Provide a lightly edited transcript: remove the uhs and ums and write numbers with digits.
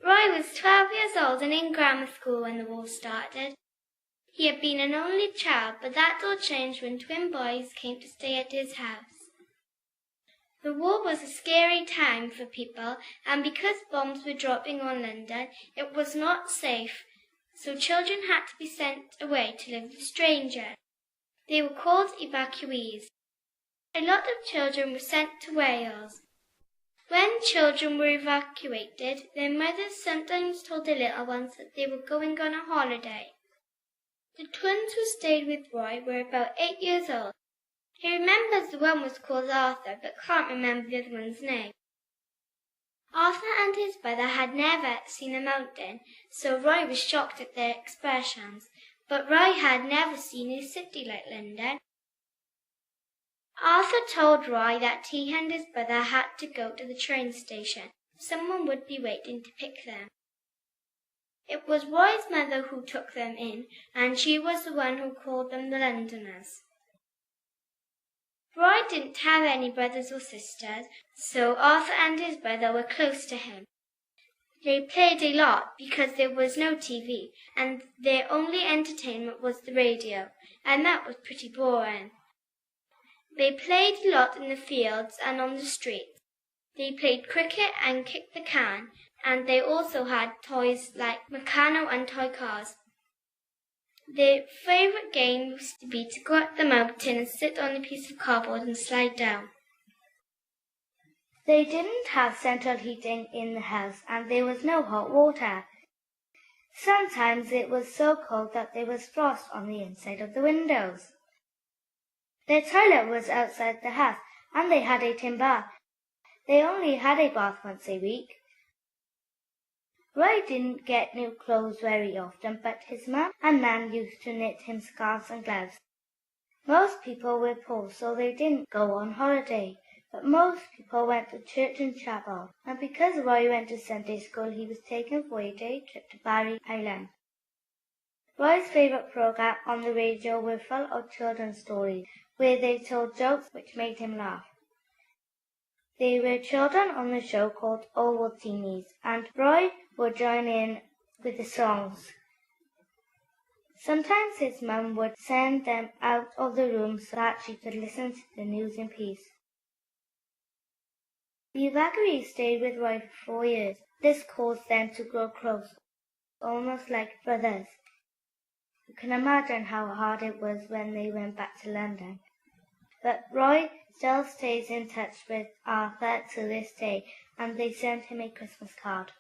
Roy was 12 years old and in grammar school when the war started. He had been an only child, but that all changed when twin boys came to stay at his house. The war was a scary time for people, and because bombs were dropping on London, it was not safe, so children had to be sent away to live with strangers. They were called evacuees. A lot of children were sent to Wales. When children were evacuated, their mothers sometimes told the little ones that they were going on a holiday. The twins who stayed with Roy were about 8 years old. He remembers the one was called Arthur, but can't remember the other one's name. Arthur and his brother had never seen a mountain, so Roy was shocked at their expressions, but Roy had never seen a city like London. Arthur told Roy that he and his brother had to go to the train station. Someone would be waiting to pick them. It was Roy's mother who took them in, and she was the one who called them the Londoners. Roy didn't have any brothers or sisters, so Arthur and his brother were close to him. They played a lot because there was no TV, and their only entertainment was the radio, and that was pretty boring. They played a lot in the fields and on the streets. They played cricket and kicked the can, and they also had toys like Meccano and toy cars. Their favourite game used to be to go up the mountain and sit on a piece of cardboard and slide down. They didn't have central heating in the house, and there was no hot water. Sometimes it was so cold that there was frost on the inside of the windows. Their toilet was outside the house, and they had a tin bath. They only had a bath once a week. Roy didn't get new clothes very often, but his mum and Nan used to knit him scarves and gloves. Most people were poor, so they didn't go on holiday, but most people went to church and chapel, and because Roy went to Sunday school, he was taken for a day trip to Barry Island. Roy's favourite programme on the radio were full of children's stories, where they told jokes which made him laugh. There were children on the show called Ovaltinis, and Roy would join in with the songs. Sometimes his mum would send them out of the room so that she could listen to the news in peace. The evacuees stayed with Roy for 4 years. This caused them to grow close, almost like brothers. You can imagine how hard it was when they went back to London. But Roy still stays in touch with Arthur to this day, and they sent him a Christmas card.